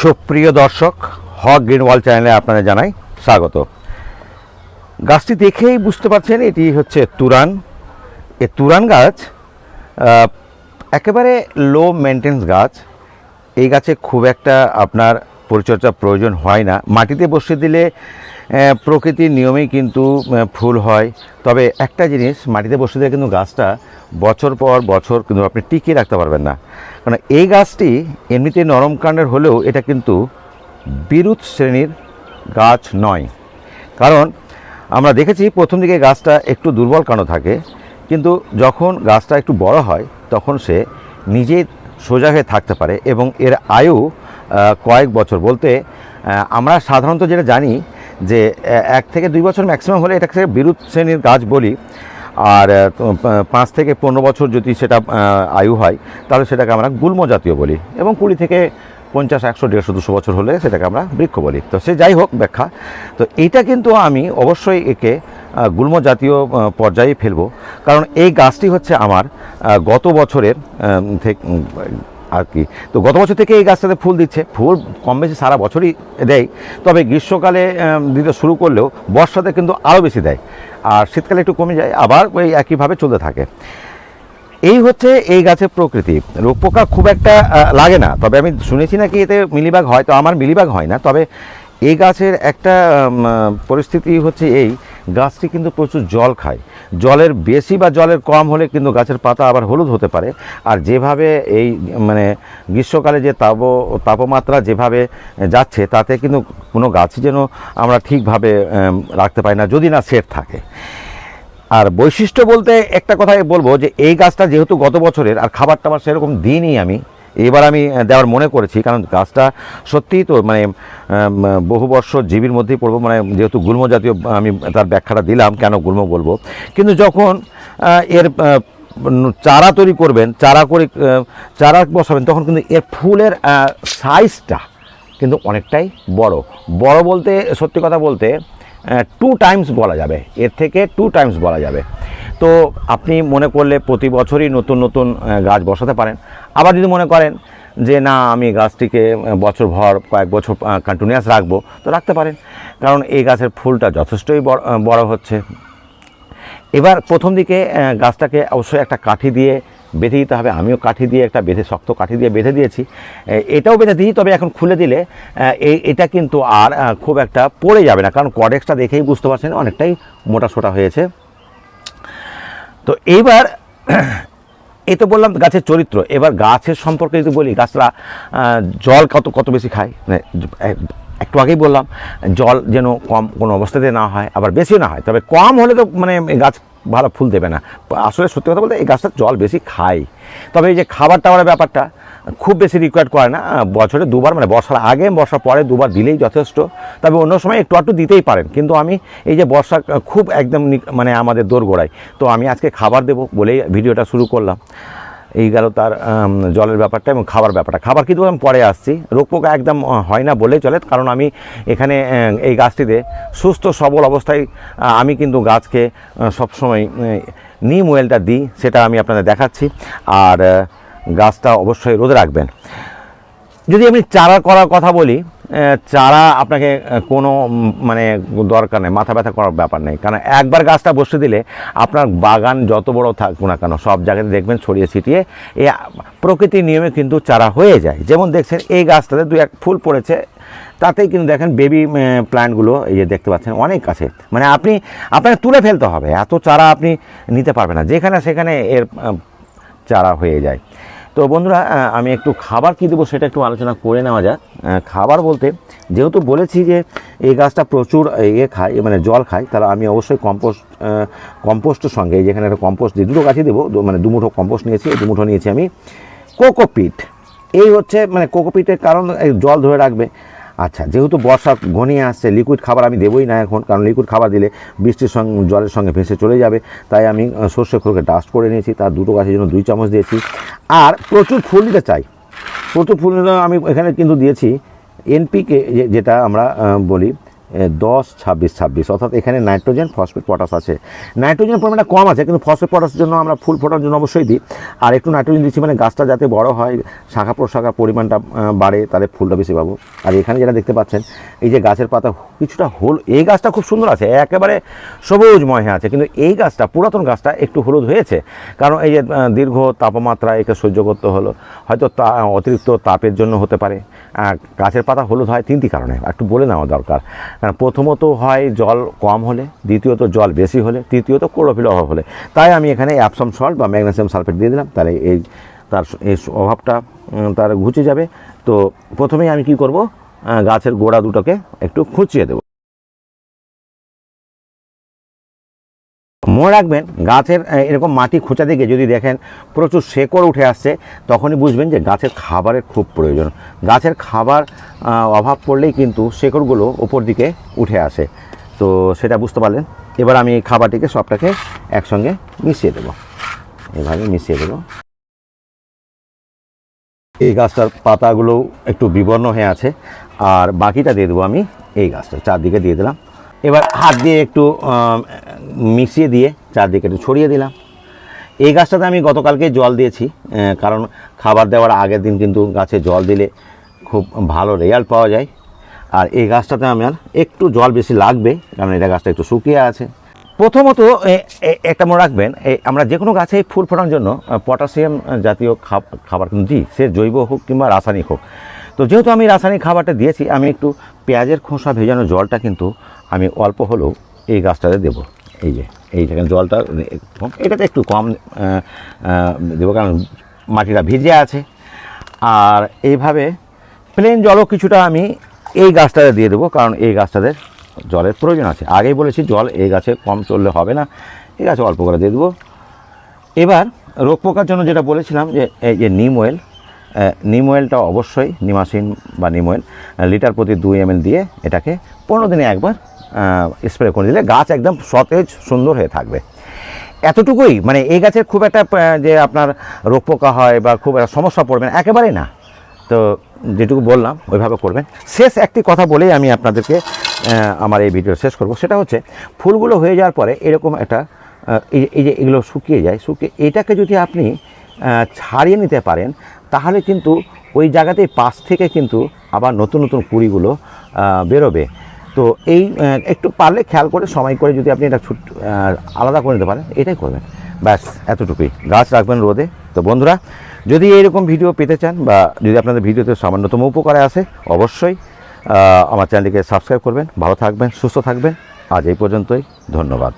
সুপ্রিয় দর্শক, হক green world চ্যানেলে আপনাদের জানাই স্বাগত। গাছটি দেখেই বুঝতে পারছেন এটি হচ্ছে তুরান। এই তুরান গাছ একেবারে লো মেনটেন্স গাছ। এই গাছে খুব একটা আপনার পরিচর্যার প্রয়োজন হয় না। মাটিতে বসিয়ে দিলে প্রকৃতির নিয়মেই কিন্তু ফুল হয়। তবে একটা জিনিস, মাটিতে বসিয়ে দিলে কিন্তু গাছটা বছর পর বছর কিন্তু আপনি টিকিয়ে রাখতে পারবেন না। কারণ এই গাছটি এমনিতে নরম কাণ্ডের হলেও এটা কিন্তু বিরুৎ শ্রেণীর গাছ নয়। কারণ আমরা দেখেছি প্রথম দিকে গাছটা একটু দুর্বল কাণ্ড থাকে, কিন্তু যখন গাছটা একটু বড় হয় তখন সে নিজে সোজা হয়ে থাকতে পারে এবং এর আয়ু কয়েক বছর। বলতে আমরা সাধারণত যেটা জানি যে 1 থেকে 2 বছর ম্যাক্সিমাম হলে এটাকে বিরুৎ শ্রেণীর গাছ বলি। আর 5 থেকে 15 বছর যদি সেটা আয়ু হয় তাহলে সেটাকে আমরা গুল্ম জাতীয় বলি, এবং 20 থেকে 50, 100, 150, 200 বছর হলে সেটাকে আমরা বৃক্ষ বলি। তো সে যাই হোক ব্যাখ্যা। তো এইটা কিন্তু আমি অবশ্যই একে গুল্ম জাতীয় পর্যায়ে ফেলবো, কারণ এই গাছটি হচ্ছে আমার গত বছরের থেকে আর কি। তো গত বছর থেকে এই গাছটাতে ফুল দিচ্ছে। ফুল কম বেশি সারা বছরই দেয়, তবে গ্রীষ্মকালে দিতে শুরু করলেও বর্ষাতে কিন্তু আরও বেশি দেয়, আর শীতকালে একটু কমে যায়, আবার ওই একইভাবে চলতে থাকে। এই হচ্ছে এই গাছের প্রকৃতি। রোগ পোকা খুব একটা লাগে না, তবে আমি শুনেছি নাকি এতে মিলিবাগ হয়। তো আমার মিলিবাগ হয় না, তবে এই গাছের একটা পরিস্থিতি হচ্ছে এই গাছটি কিন্তু প্রচুর জল খায়। জলের বেশি বা জলের কম হলে কিন্তু গাছের পাতা আবার হলুদ হতে পারে। আর যেভাবে এই মানে গ্রীষ্মকালে যে তাপমাত্রা যেভাবে যাচ্ছে, তাতে কিন্তু কোনো গাছই যেন আমরা ঠিকভাবে রাখতে পারি না, যদি না সেট থাকে। আর বৈশিষ্ট্য বলতে একটা কথাই বলবো যে এই গাছটা যেহেতু গত বছরের, আর খাবার টাবার সেরকম দিইনি আমি, এবার আমি দেওয়ার মনে করেছি, কারণ গাছটা সত্যিই তো মানে বহু বর্ষ জীবীর মধ্যেই পড়বো, মানে যেহেতু গুল্ম জাতীয়, আমি তার ব্যাখ্যাটা দিলাম কেন গুল্ম বলবো। কিন্তু যখন এর চারা তৈরি করবেন, চারা বসাবেন, তখন কিন্তু এর ফুলের সাইজটা কিন্তু অনেকটাই বড় বলতে সত্যি কথা বলতে 2 টাইমস বলা যাবে, এর থেকে 2 টাইমস বলা যাবে। তো আপনি মনে করলে প্রতি বছরই নতুন নতুন গাছ বসাতে পারেন। আবার যদি মনে করেন যে না, আমি গাছটিকে বছরভর কয়েক বছর কন্টিনিউয়াস রাখবো, তো রাখতে পারেন, কারণ এই গাছের ফুলটা যথেষ্টই বড় হচ্ছে। এবার প্রথম দিকে গাছটাকে অবশ্যই একটা কাঠি দিয়ে বেঁধে দিতে হবে। আমিও কাঠি দিয়ে একটা শক্ত কাঠি দিয়ে বেঁধে দিয়েছি। এটাও বেঁধে দিই, তবে এখন খুলে দিলে এটা কিন্তু আর খুব একটা পড়ে যাবে না, কারণ কডেক্সটা দেখেই বুঝতে পারছেন অনেকটাই মোটা সোটা হয়েছে। তো এইবার এই তো বললাম গাছের চরিত্র। এবার গাছের সম্পর্কে যদি বলি, গাছরা জল কত বেশি খায়, মানে একটু আগেই বললাম জল যেন কম কোনো অবস্থাতে না হয়, আবার বেশিও না হয়। তবে কম হলে তো মানে গাছ ভালো ফুল দেবে না। আসলে সত্যি কথা বলতে এই গাছটা জল বেশি খায়, তবে এই যে খাবার টাবারের ব্যাপারটা খুব বেশি রিকোয়ার্ড করে না। বছরে 2 বার, মানে বর্ষার আগে বর্ষার পরে 2 বার দিলেই যথেষ্ট। তবে অন্য সময় একটু দিতেই পারেন, কিন্তু আমি এই যে বর্ষা খুব একদম মানে আমাদের দোরগোড়ায়, তো আমি আজকে খাবার দেবো বলেই ভিডিওটা শুরু করলাম। এই গেল তার জলের ব্যাপারটা এবং খাবার ব্যাপারটা। খাবার কিন্তু আমি পরে আসছি। রোগ পোকা একদম হয় না বলেই চলে, কারণ আমি এখানে এই গাছটিতে সুস্থ সবল অবস্থায় আমি কিন্তু গাছকে সবসময় নিম অয়েলটা দিই, সেটা আমি আপনাদের দেখাচ্ছি। আর গাছটা অবশ্যই রোদে রাখবেন। যদি আমি চারা করার কথা বলি, চারা আপনাকে কোনো মানে দরকার নেই, মাথা ব্যথা করার ব্যাপার নেই, কারণ একবার গাছটা বসে দিলে আপনার বাগান যত বড় থাকুক না কেন, সব জায়গাতে দেখবেন ছড়িয়ে ছিটিয়ে এই প্রকৃতির নিয়মে কিন্তু চারা হয়ে যায়। যেমন দেখছেন এই গাছটাতে 2-1 ফুল পড়েছে, তাতেই কিন্তু দেখেন বেবি প্ল্যান্টগুলো এই যে দেখতে পাচ্ছেন অনেক কাছে, মানে আপনাকে তুলে ফেলতে হবে, এত চারা আপনি নিতে পারবেন না, যেখানে সেখানে এর চারা হয়ে যায়। তো বন্ধুরা, আমি একটু খাবার কী দেবো সেটা একটু আলোচনা করে নেওয়া যাক। খাবার বলতে যেহেতু বলেছি যে এই গাছটা প্রচুর খায়, মানে জল খায়, তাহলে আমি অবশ্যই কম্পোস্টের সঙ্গে, যেখানে একটা কম্পোস্ট দিই, 2 গাছই দেবো, মানে 2 মুঠো কম্পোস্ট নিয়েছি। এই 2 মুঠো নিয়েছি আমি কোকোপিট। এই হচ্ছে মানে কোকোপিটের কারণ জল ধরে রাখবে। আচ্ছা, যেহেতু বর্ষা ঘনিয়ে আসছে, লিকুইড খাবার আমি দেবই না এখন, কারণ লিকুইড খাবার দিলে বৃষ্টির সঙ্গে জলের সঙ্গে ভেসে চলে যাবে। তাই আমি সর্ষে খোলকে ডাস্ট করে নিয়েছি, তার 2টো গাছের জন্য 2 চামচ দিয়েছি। আর প্রচুর ফুল দিতে চাই, প্রচুর ফুল আমি এখানে কিন্তু দিয়েছি এনপিকে, যেটা আমরা বলি 10-26-26, অর্থাৎ এখানে নাইট্রোজেন, ফসফেট, পটাশ আছে। নাইট্রোজেনের পরিমাণটা কম আছে, কিন্তু ফসফেট পটাশের জন্য আমরা ফুল ফোটার জন্য অবশ্যই দিই। আর একটু নাইট্রোজেন দিচ্ছি মানে গাছটা যাতে বড় হয়, শাখা প্রশাখার পরিমাণটা বাড়ে, তাহলে ফুলটা বেশি পাবো। আর এখানে যেটা দেখতে পাচ্ছেন এই যে গাছের পাতা কিছুটা এই গাছটা খুব সুন্দর আছে, একেবারে সবুজময় হয়ে আছে, কিন্তু এই গাছটা পুরাতন গাছটা একটু হলুদ হয়েছে, কারণ এই যে দীর্ঘ তাপমাত্রা একে সহ্য করতে হলো, হয়তো অতিরিক্ত তাপের জন্য হতে পারে। গাছের পাতা হলুদ হয় তিনটি কারণে, একটু বলে নেওয়া দরকার। কারণ প্রথমত হয় জল কম হলে, দ্বিতীয়ত জল বেশি হলে, তৃতীয়ত ক্লোরোফিল অভাব হলে। তাই আমি এখানে অ্যাপসাম সল্ট বা ম্যাগনেসিয়াম সালফেট দিয়ে দিলাম, তাহলে তার এই অভাবটা তার ঘুচে যাবে। তো প্রথমেই আমি কি করব, গাছের গোড়া দুটোকে একটু খুঁচিয়ে দেবো। মনে রাখবেন, গাছের এরকম মাটি খোঁচা দিকে যদি দেখেন প্রচুর শেকড় উঠে আসছে, তখনই বুঝবেন যে গাছের খাবারের খুব প্রয়োজন। গাছের খাবার অভাব পড়লেই কিন্তু শেকড়গুলো উপর দিকে উঠে আসে, তো সেটা বুঝতে পারলেন। এবার আমি এই খাবারটিকে সবটাকে একসঙ্গে মিশিয়ে দেবো, এভাবে মিশিয়ে দেবো। এই গাছটার পাতাগুলো একটু বিবর্ণ হয়ে আছে, আর বাকিটা দিয়ে দেবো আমি এই গাছটা, চারদিকে দিয়ে দিলাম। এবার হাত দিয়ে একটু মিশিয়ে দিয়ে চারদিকে একটু ছড়িয়ে দিলাম। এই গাছটাতে আমি গতকালকে জল দিয়েছি, কারণ খাবার দেওয়ার আগের দিন কিন্তু গাছে জল দিলে খুব ভালো রেজাল্ট পাওয়া যায়। আর এই গাছটাতে আমার একটু জল বেশি লাগবে, কারণ এটা গাছটা একটু শুকিয়ে আছে। প্রথমত একটা মনে রাখবেন, আমরা যে কোনো গাছে ফুল ফোটানোর জন্য পটাশিয়াম জাতীয় খাবার কিন্তু দিই, সে জৈব হোক কিংবা রাসায়নিক হোক। তো যেহেতু আমি রাসায়নিক খাবারটা দিয়েছি, আমি একটু পেঁয়াজের খোসা ভেজানো জলটা কিন্তু আমি অল্প হলেও এই গাছটাতে দেবো। এই যে এইখানে জলটা কম, এটাতে একটু কম দেবো, কারণ মাটিটা ভিজে আছে। আর এইভাবে প্লেন জলও কিছুটা আমি এই গাছটাতে দিয়ে দেবো, কারণ এই গাছটাদের জলের প্রয়োজন আছে। আগেই বলেছি জল এই গাছে কম চললে হবে না, এই গাছে অল্প করে দিয়ে দেবো। এবার রোগ পোকার জন্য যেটা বলেছিলাম, যে এই যে নিম অয়েলটা অবশ্যই, নিমাসিন বা নিম অয়েল লিটার প্রতি 2 ml দিয়ে এটাকে 15 দিনে একবার স্প্রে করে দিলে গাছ একদম সতেজ সুন্দর হয়ে থাকবে। এতটুকুই, মানে এই গাছের খুব একটা যে আপনার রোগ পোকা হয় বা খুব একটা সমস্যা পড়বে না, একেবারেই না। তো যেটুকু বললাম ওইভাবে করবেন। শেষ একটি কথা বলেই আমি আপনাদেরকে আমার এই ভিডিও শেষ করব, সেটা হচ্ছে ফুলগুলো হয়ে যাওয়ার পরে এরকম একটা এই যে এগুলো শুকিয়ে যায়, এটাকে যদি আপনি ছাড়িয়ে নিতে পারেন, তাহলে কিন্তু ওই জায়গাতেই পাশ থেকে কিন্তু আবার নতুন নতুন কুঁড়িগুলো বেরোবে। তো এই একটু পারলে খেয়াল করে সময় করে যদি আপনি এটা আলাদা করে নিতে পারেন, এটাই করবেন, ব্যাস এতটুকুই। গাছ রাখবেন রোদে। তো বন্ধুরা, যদি এইরকম ভিডিও পেতে চান বা যদি আপনাদের ভিডিওতে সামান্যতম উপকারে আসে, অবশ্যই আমার চ্যানেলটিকে সাবস্ক্রাইব করবেন। ভালো থাকবেন, সুস্থ থাকবেন। আজ এই পর্যন্তই, ধন্যবাদ।